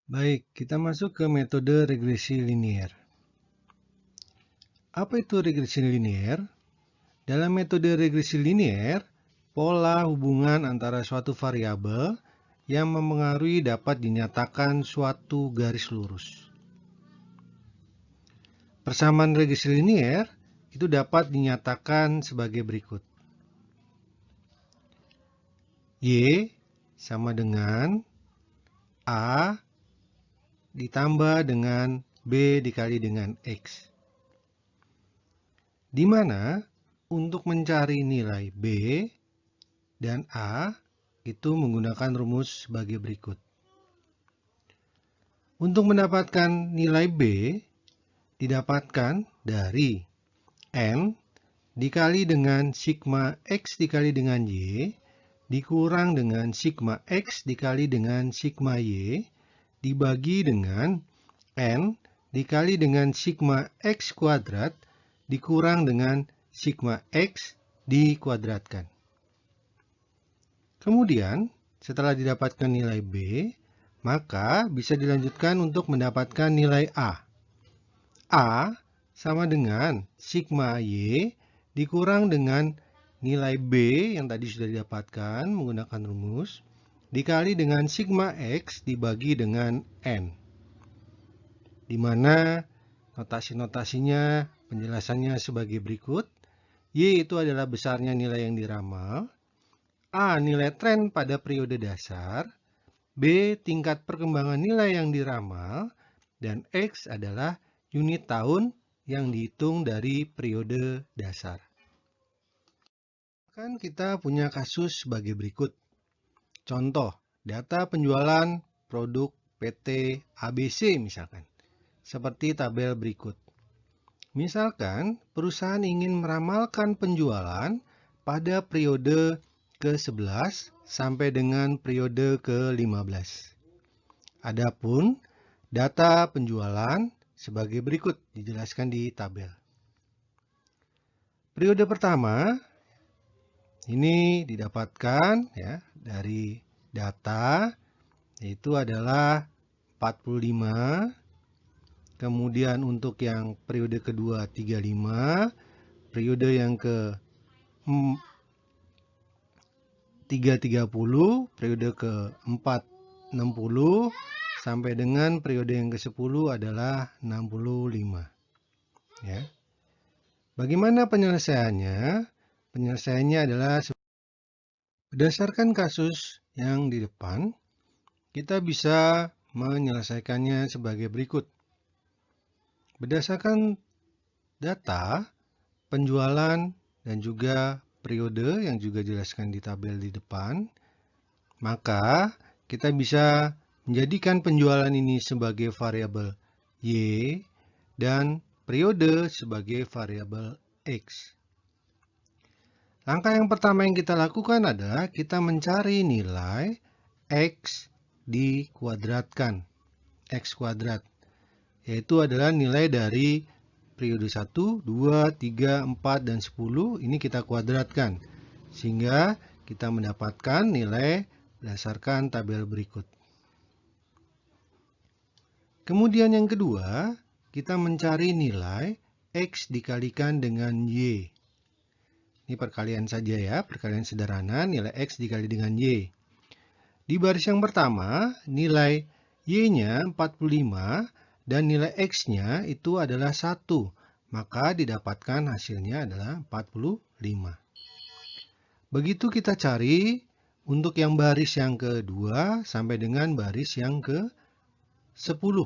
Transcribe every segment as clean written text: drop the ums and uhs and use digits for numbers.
Baik, kita masuk ke metode regresi linier. Apa itu regresi linier? Dalam metode regresi linier, pola hubungan antara suatu variabel yang mempengaruhi dapat dinyatakan suatu garis lurus. Persamaan regresi linier itu dapat dinyatakan sebagai berikut. Y sama dengan A ditambah dengan B dikali dengan X. Di mana untuk mencari nilai B dan A itu menggunakan rumus sebagai berikut. Untuk mendapatkan nilai B didapatkan dari N dikali dengan sigma X dikali dengan Y dikurang dengan sigma X dikali dengan sigma Y dibagi dengan N dikali dengan sigma X kuadrat dikurang dengan sigma X dikuadratkan. Kemudian, setelah didapatkan nilai B, maka bisa dilanjutkan untuk mendapatkan nilai A. A sama dengan sigma Y dikurang dengan nilai B yang tadi sudah didapatkan menggunakan rumus, dikali dengan sigma X dibagi dengan N. Di mana notasi-notasinya penjelasannya sebagai berikut. Y itu adalah besarnya nilai yang diramal. A nilai tren pada periode dasar, B tingkat perkembangan nilai yang diramal, dan X adalah unit tahun yang dihitung dari periode dasar. Kan kita punya kasus sebagai berikut. Contoh, data penjualan produk PT ABC misalkan, seperti tabel berikut. Misalkan, perusahaan ingin meramalkan penjualan pada periode ke-11 sampai dengan periode ke-15. Adapun data penjualan sebagai berikut dijelaskan di tabel. Periode pertama ini didapatkan ya dari data yaitu adalah 45. Kemudian untuk yang periode kedua 35, periode yang ke 330, periode ke-4 60, sampai dengan periode yang ke-10 adalah 65. Ya. Bagaimana penyelesaiannya? Penyelesaiannya adalah berdasarkan kasus yang di depan, kita bisa menyelesaikannya sebagai berikut. Berdasarkan data, penjualan, dan juga periode yang juga dijelaskan di tabel di depan, maka kita bisa menjadikan penjualan ini sebagai variabel Y dan periode sebagai variabel X. Langkah yang pertama yang kita lakukan adalah kita mencari nilai X dikuadratkan, X kuadrat, yaitu adalah nilai dari periode 1, 2, 3, 4, dan 10 ini kita kuadratkan. Sehingga kita mendapatkan nilai berdasarkan tabel berikut. Kemudian yang kedua, kita mencari nilai X dikalikan dengan Y. Ini perkalian saja ya, perkalian sederhana, nilai X dikali dengan Y. Di baris yang pertama, nilai Y-nya 45 dan nilai X-nya itu adalah 1. Maka didapatkan hasilnya adalah 45. Begitu kita cari untuk yang baris yang kedua sampai dengan baris yang ke-10.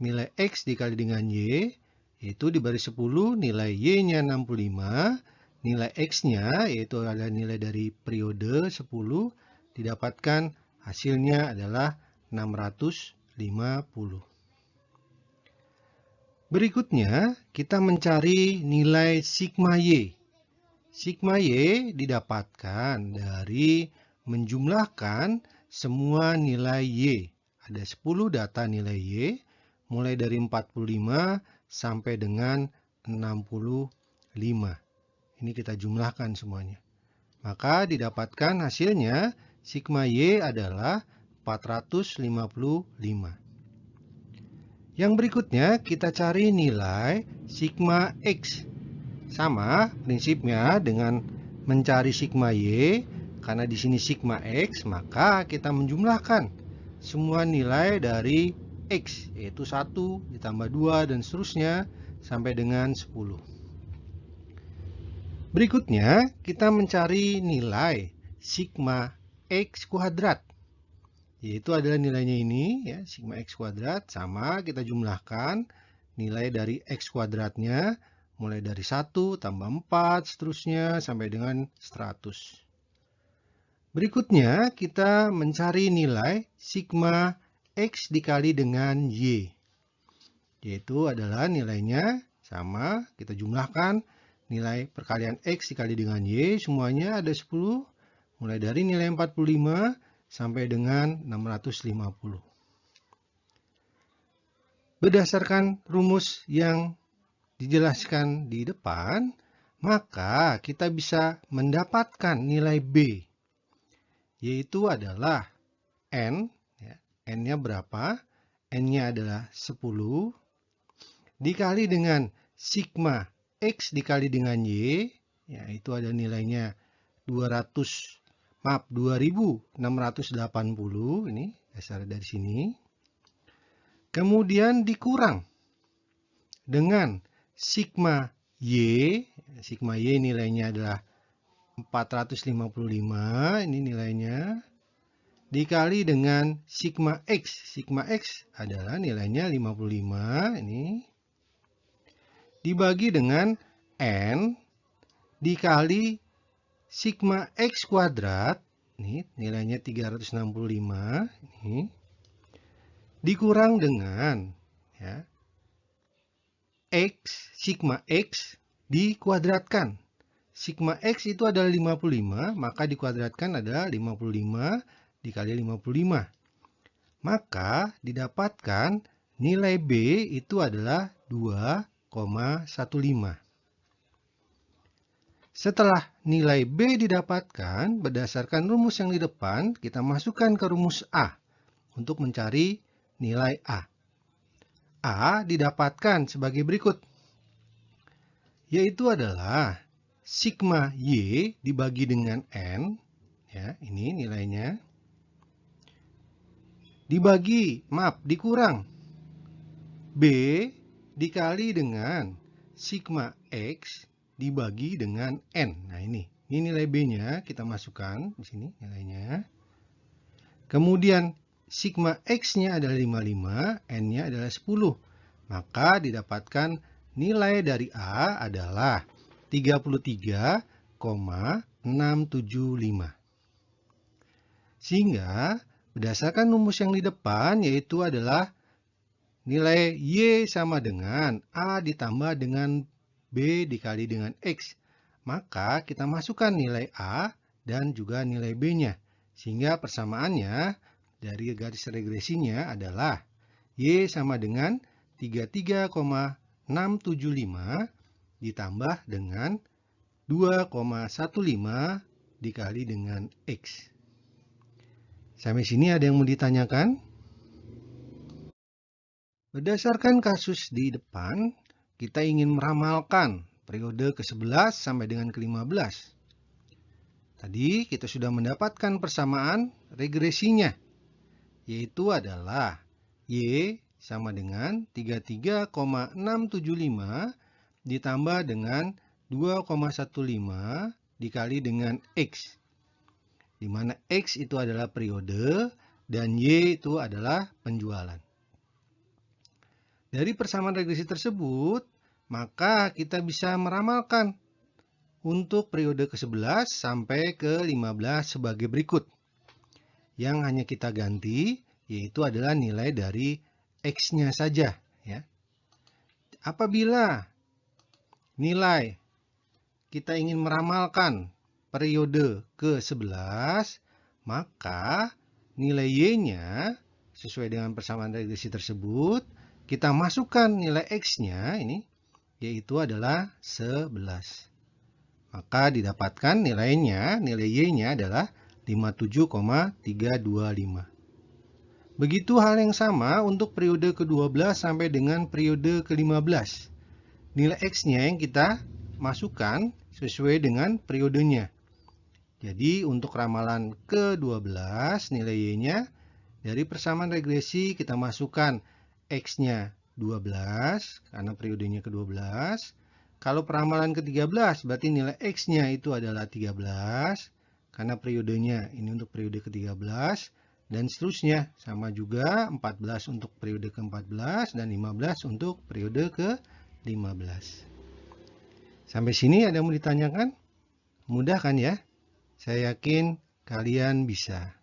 Nilai X dikali dengan Y, yaitu di baris 10 nilai Y-nya 65, nilai X-nya yaitu adalah nilai dari periode 10, didapatkan hasilnya adalah 650. Berikutnya, kita mencari nilai sigma Y. Sigma Y didapatkan dari menjumlahkan semua nilai Y. Ada 10 data nilai Y, mulai dari 45 sampai dengan 65. Ini kita jumlahkan semuanya. Maka didapatkan hasilnya sigma Y adalah 455. Yang berikutnya kita cari nilai sigma X. Sama prinsipnya dengan mencari sigma Y, karena di sini sigma X, maka kita menjumlahkan semua nilai dari X, yaitu 1 ditambah 2 dan seterusnya sampai dengan 10. Berikutnya kita mencari nilai sigma X kuadrat, yaitu adalah nilainya ini ya, sigma X kuadrat, sama kita jumlahkan nilai dari X kuadratnya mulai dari 1 tambah 4 seterusnya sampai dengan 100. Berikutnya kita mencari nilai sigma X dikali dengan Y, yaitu adalah nilainya sama, kita jumlahkan nilai perkalian X dikali dengan Y, semuanya ada 10, mulai dari nilai 45 sampai dengan 650. Berdasarkan rumus yang dijelaskan di depan, maka kita bisa mendapatkan nilai B, yaitu adalah N, ya, N-nya berapa? N-nya adalah 10, dikali dengan sigma X dikali dengan Y, yaitu ada nilainya 2680, ini dasar dari sini. Kemudian dikurang dengan sigma Y nilainya adalah 455, ini nilainya, dikali dengan sigma X adalah nilainya 55, ini, dibagi dengan N, dikali sigma X kuadrat, ini nilainya 365, ini, dikurang dengan ya, sigma X dikuadratkan. Sigma X itu adalah 55, maka dikuadratkan adalah 55 dikali 55. Maka didapatkan nilai B itu adalah 2,15. Setelah nilai B didapatkan, berdasarkan rumus yang di depan, kita masukkan ke rumus A untuk mencari nilai A. A didapatkan sebagai berikut, yaitu adalah sigma Y dibagi dengan N, ya, ini nilainya, dikurang B dikali dengan sigma X dibagi dengan N. Nah, ini nilai B-nya kita masukkan di sini nilainya. Kemudian sigma X-nya adalah 55, N-nya adalah 10. Maka didapatkan nilai dari A adalah 33,675. Sehingga berdasarkan rumus yang di depan, yaitu adalah nilai Y sama dengan A ditambah dengan B dikali dengan X. Maka kita masukkan nilai A dan juga nilai B-nya. Sehingga persamaannya dari garis regresinya adalah Y sama dengan 33,675 ditambah dengan 2,15 dikali dengan X. Sampai sini ada yang mau ditanyakan? Berdasarkan kasus di depan, kita ingin meramalkan periode ke-11 sampai dengan ke-15. Tadi kita sudah mendapatkan persamaan regresinya, yaitu adalah Y sama dengan 33,675 ditambah dengan 2,15 dikali dengan X. Di mana X itu adalah periode dan Y itu adalah penjualan. Dari persamaan regresi tersebut, maka kita bisa meramalkan untuk periode ke-11 sampai ke-15 sebagai berikut. Yang hanya kita ganti, yaitu adalah nilai dari X-nya saja. Ya. Apabila nilai kita ingin meramalkan periode ke-11, maka nilai Y-nya sesuai dengan persamaan regresi tersebut, kita masukkan nilai X-nya ini, yaitu adalah 11. Maka didapatkan nilai Y-nya adalah 57,325. Begitu hal yang sama untuk periode ke-12 sampai dengan periode ke-15. Nilai X-nya yang kita masukkan sesuai dengan periodenya. Jadi untuk ramalan ke-12 nilai Y-nya dari persamaan regresi kita masukkan X-nya 12 karena periodenya ke-12. Kalau peramalan ke-13 berarti nilai X-nya itu adalah 13 karena periodenya ini untuk periode ke-13. Dan seterusnya, sama juga 14 untuk periode ke-14 dan 15 untuk periode ke-15. Sampai sini ada yang mau ditanyakan? Mudah kan ya? Saya yakin kalian bisa.